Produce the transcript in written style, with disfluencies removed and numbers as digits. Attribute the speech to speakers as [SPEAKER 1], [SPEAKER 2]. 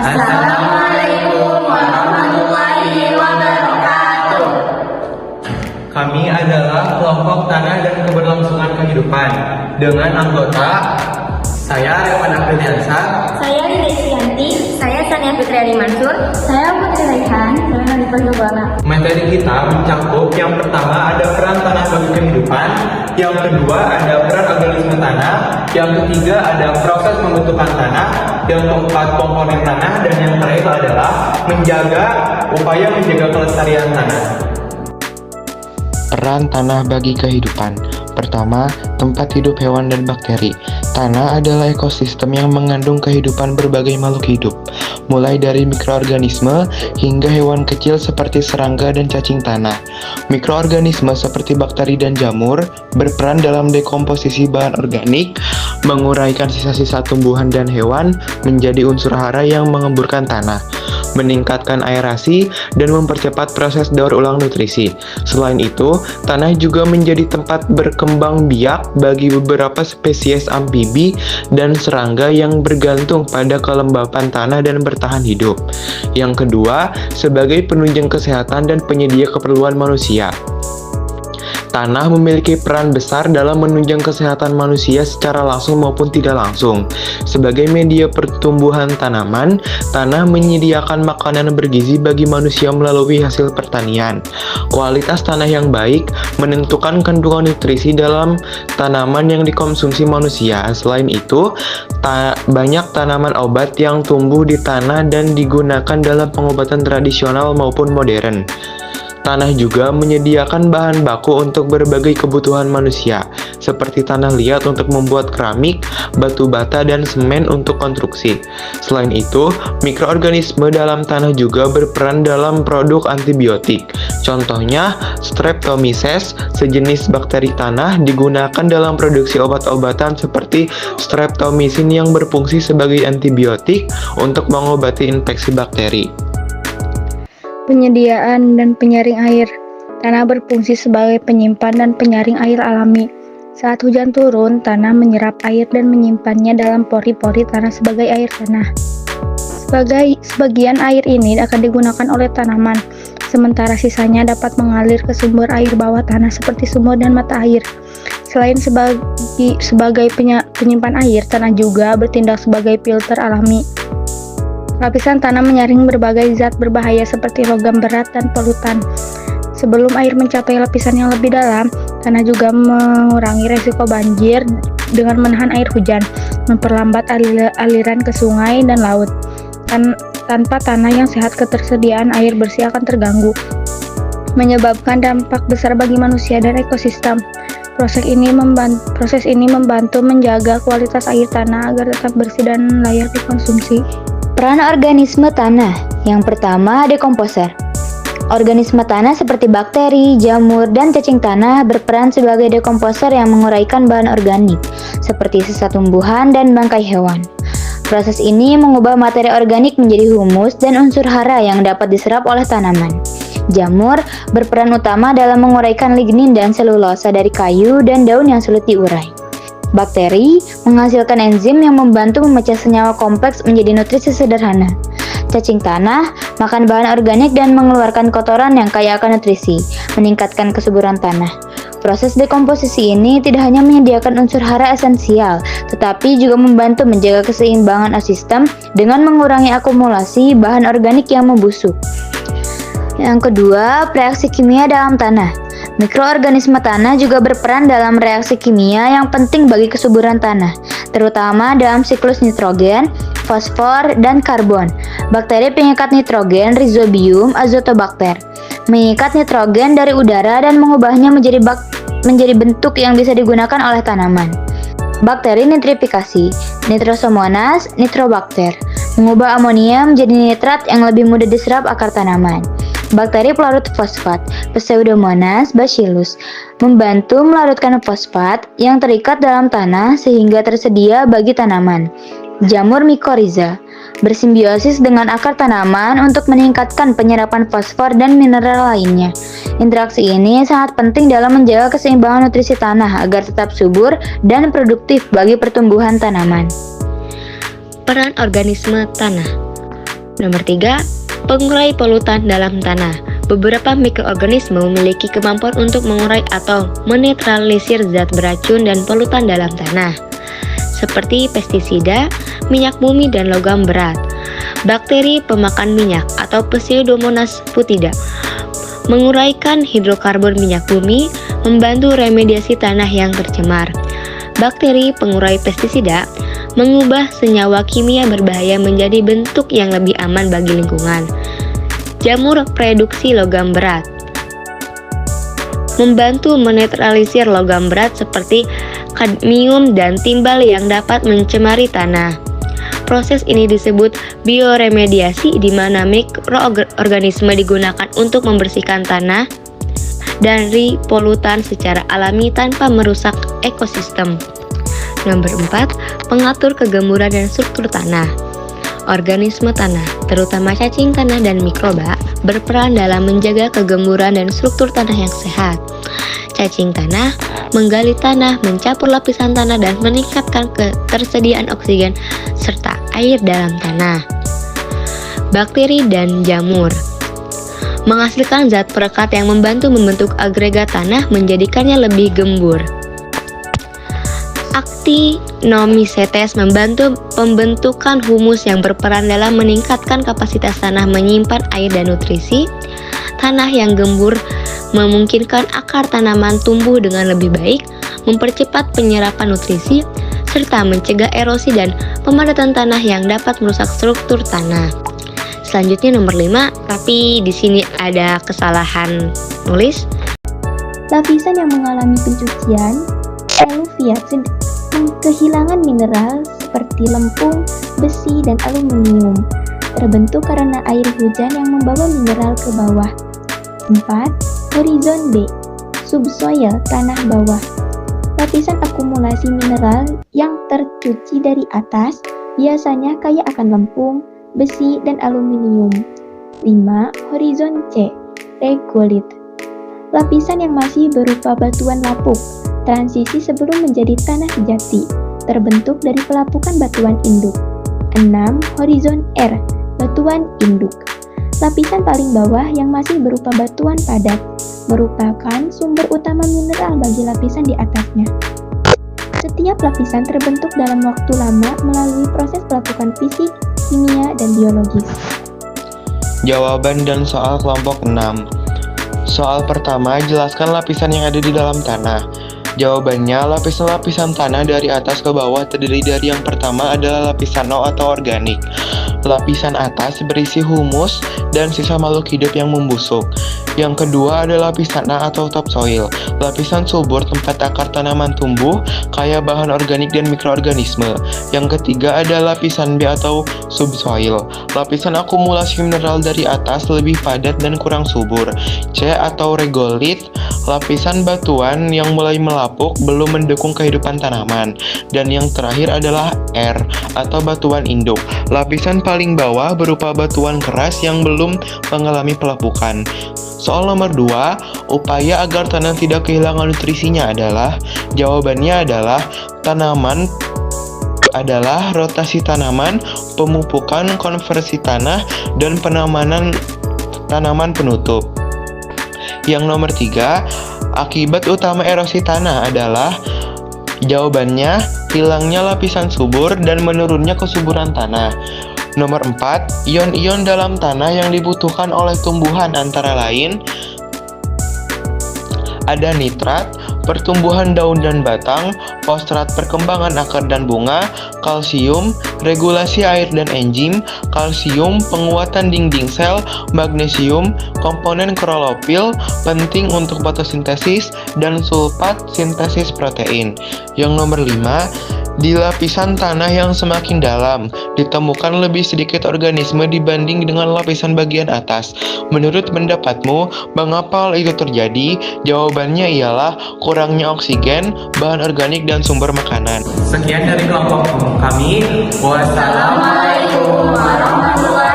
[SPEAKER 1] Assalamualaikum warahmatullahi wabarakatuh.
[SPEAKER 2] Kami adalah kelompok tanah dan keberlangsungan kehidupan dengan anggota saya Rewan Apriliansa,
[SPEAKER 3] Saya Rida Isrianti.
[SPEAKER 1] Saya Sania Fitriani Mansur.
[SPEAKER 3] Saya Putri Raihan. Saya Hanifah Nubala.
[SPEAKER 2] materi kita mencakup yang pertama ada peran tanah bagi kehidupan, yang kedua ada peran organisme tanah, yang ketiga ada proses pembentukan tanah, yang keempat komponen tanah, dan yang terakhir adalah upaya menjaga kelestarian tanah.
[SPEAKER 4] Peran tanah bagi kehidupan. Pertama, tempat hidup hewan dan bakteri. Tanah adalah ekosistem yang mengandung kehidupan berbagai makhluk hidup, mulai dari mikroorganisme hingga hewan kecil seperti serangga dan cacing tanah. Mikroorganisme seperti bakteri dan jamur berperan dalam dekomposisi bahan organik, menguraikan sisa-sisa tumbuhan dan hewan menjadi unsur hara yang mengemburkan tanah, meningkatkan aerasi, dan mempercepat proses daur ulang nutrisi. Selain itu, tanah juga menjadi tempat berkembang biak bagi beberapa spesies amfibi dan serangga yang bergantung pada kelembapan tanah dan bertahan hidup. Yang kedua, sebagai penunjang kesehatan dan penyedia keperluan manusia. Tanah memiliki peran besar dalam menunjang kesehatan manusia secara langsung maupun tidak langsung. Sebagai media pertumbuhan tanaman, tanah menyediakan makanan bergizi bagi manusia melalui hasil pertanian. Kualitas tanah yang baik menentukan kandungan nutrisi dalam tanaman yang dikonsumsi manusia. Selain itu, banyak tanaman obat yang tumbuh di tanah dan digunakan dalam pengobatan tradisional maupun modern. Tanah juga menyediakan bahan baku untuk berbagai kebutuhan manusia, seperti tanah liat untuk membuat keramik, batu bata, dan semen untuk konstruksi. Selain itu, mikroorganisme dalam tanah juga berperan dalam produk antibiotik. Contohnya, Streptomyces, sejenis bakteri tanah, digunakan dalam produksi obat-obatan seperti streptomycin yang berfungsi sebagai antibiotik untuk mengobati infeksi bakteri.
[SPEAKER 3] Penyediaan dan penyaring air. Tanah berfungsi sebagai penyimpan dan penyaring air alami. Saat hujan turun, tanah menyerap air dan menyimpannya dalam pori-pori tanah sebagai air tanah. Sebagian air ini akan digunakan oleh tanaman, sementara sisanya dapat mengalir ke sumber air bawah tanah seperti sumur dan mata air. Selain sebagai penyimpan air, tanah juga bertindak sebagai filter alami. Lapisan tanah menyaring berbagai zat berbahaya seperti logam berat dan polutan. Sebelum air mencapai lapisan yang lebih dalam, tanah juga mengurangi resiko banjir dengan menahan air hujan, memperlambat aliran ke sungai dan laut. Tanpa tanah yang sehat, ketersediaan air bersih akan terganggu, menyebabkan dampak besar bagi manusia dan ekosistem. Proses ini membantu menjaga kualitas air tanah agar tetap bersih dan layak dikonsumsi.
[SPEAKER 5] Peran organisme tanah. Yang pertama, dekomposer. Organisme tanah seperti bakteri, jamur, dan cacing tanah berperan sebagai dekomposer yang menguraikan bahan organik, seperti sisa tumbuhan dan bangkai hewan. Proses ini mengubah materi organik menjadi humus dan unsur hara yang dapat diserap oleh tanaman. Jamur berperan utama dalam menguraikan lignin dan selulosa dari kayu dan daun yang sulit diurai. Bakteri menghasilkan enzim yang membantu memecah senyawa kompleks menjadi nutrisi sederhana. Cacing tanah makan bahan organik dan mengeluarkan kotoran yang kaya akan nutrisi, meningkatkan kesuburan tanah. Proses dekomposisi ini tidak hanya menyediakan unsur hara esensial, tetapi juga membantu menjaga keseimbangan ekosistem dengan mengurangi akumulasi bahan organik yang membusuk. Yang kedua, reaksi kimia dalam tanah. Mikroorganisme tanah juga berperan dalam reaksi kimia yang penting bagi kesuburan tanah, terutama dalam siklus nitrogen, fosfor, dan karbon. Bakteri pengikat nitrogen, Rhizobium azotobacter, mengikat nitrogen dari udara dan mengubahnya menjadi bentuk yang bisa digunakan oleh tanaman. Bakteri nitrifikasi, Nitrosomonas nitrobacter, mengubah amonia menjadi nitrat yang lebih mudah diserap akar tanaman. Bakteri pelarut fosfat, Pseudomonas bacillus, membantu melarutkan fosfat yang terikat dalam tanah sehingga tersedia bagi tanaman. Jamur Mycorrhiza bersimbiosis dengan akar tanaman untuk meningkatkan penyerapan fosfor dan mineral lainnya. Interaksi ini sangat penting dalam menjaga keseimbangan nutrisi tanah agar tetap subur dan produktif bagi pertumbuhan tanaman.
[SPEAKER 1] Peran organisme tanah.
[SPEAKER 6] Nomor 3, pengurai polutan dalam tanah. Beberapa mikroorganisme memiliki kemampuan untuk mengurai atau menetralisir zat beracun dan polutan dalam tanah, seperti pestisida, minyak bumi, dan logam berat. Bakteri pemakan minyak atau Pseudomonas putida menguraikan hidrokarbon minyak bumi, membantu remediasi tanah yang tercemar. Bakteri pengurai pestisida mengubah senyawa kimia berbahaya menjadi bentuk yang lebih aman bagi lingkungan. Jamur reduksi logam berat membantu menetralisir logam berat seperti kadmium dan timbal yang dapat mencemari tanah. Proses ini disebut bioremediasi, di mana mikroorganisme digunakan untuk membersihkan tanah dari polutan secara alami tanpa merusak ekosistem. Nomor 4, pengatur kegemburan dan struktur tanah. Organisme tanah, terutama cacing tanah dan mikroba, berperan dalam menjaga kegemburan dan struktur tanah yang sehat. Cacing tanah menggali tanah, mencampur lapisan tanah, dan meningkatkan ketersediaan oksigen serta air dalam tanah. Bakteri dan jamur menghasilkan zat perekat yang membantu membentuk agregat tanah, menjadikannya lebih gembur. Actinomycetes membantu pembentukan humus yang berperan dalam meningkatkan kapasitas tanah menyimpan air dan nutrisi. Tanah yang gembur memungkinkan akar tanaman tumbuh dengan lebih baik, mempercepat penyerapan nutrisi, serta mencegah erosi dan pemadatan tanah yang dapat merusak struktur tanah. Selanjutnya nomor 5, tapi di sini ada kesalahan nulis.
[SPEAKER 3] Lapisan yang mengalami pencucian, eluviat, kehilangan mineral seperti lempung, besi, dan aluminium, terbentuk karena air hujan yang membawa mineral ke bawah. 4. Horizon B, subsoil, tanah bawah. Lapisan akumulasi mineral yang tercuci dari atas biasanya kaya akan lempung, besi, dan aluminium. 5. Horizon C, regolith. Lapisan yang masih berupa batuan lapuk, transisi sebelum menjadi tanah sejati, terbentuk dari pelapukan batuan induk. 6. Horizon R, batuan induk. Lapisan paling bawah yang masih berupa batuan padat, merupakan sumber utama mineral bagi lapisan di atasnya. Setiap lapisan terbentuk dalam waktu lama melalui proses pelapukan fisik, kimia, dan biologis.
[SPEAKER 4] Jawaban dan soal kelompok 6. Soal pertama, jelaskan lapisan yang ada di dalam tanah. Jawabannya, lapisan-lapisan tanah dari atas ke bawah terdiri dari yang pertama adalah lapisan O atau organik. Lapisan atas berisi humus dan sisa makhluk hidup yang membusuk. Yang kedua adalah lapisan A atau topsoil. Lapisan subur tempat akar tanaman tumbuh, kaya bahan organik dan mikroorganisme. Yang ketiga adalah lapisan B atau subsoil. Lapisan akumulasi mineral dari atas lebih padat dan kurang subur. C atau regolith, lapisan batuan yang mulai melapuk belum mendukung kehidupan tanaman. Dan yang terakhir adalah R atau batuan induk. Lapisan paling bawah berupa batuan keras yang belum mengalami pelapukan. Soal nomor 2, upaya agar tanah tidak kehilangan nutrisinya adalah, jawabannya adalah tanaman adalah rotasi tanaman, pemupukan, konversi tanah, dan penanaman tanaman penutup. Yang nomor 3, akibat utama erosi tanah adalah, jawabannya hilangnya lapisan subur dan menurunnya kesuburan tanah. Nomor 4, ion-ion dalam tanah yang dibutuhkan oleh tumbuhan antara lain ada nitrat, pertumbuhan daun dan batang, fosfat perkembangan akar dan bunga, kalsium, regulasi air dan enzim, kalsium, penguatan dinding sel, magnesium, komponen klorofil, penting untuk fotosintesis, dan sulfat sintesis protein. Yang nomor 5, di lapisan tanah yang semakin dalam, ditemukan lebih sedikit organisme dibanding dengan lapisan bagian atas. Menurut pendapatmu, mengapa hal itu terjadi? Jawabannya ialah kurangnya oksigen, bahan organik, dan sumber makanan.
[SPEAKER 2] Sekian dari kelompok kami. Wassalamualaikum warahmatullahi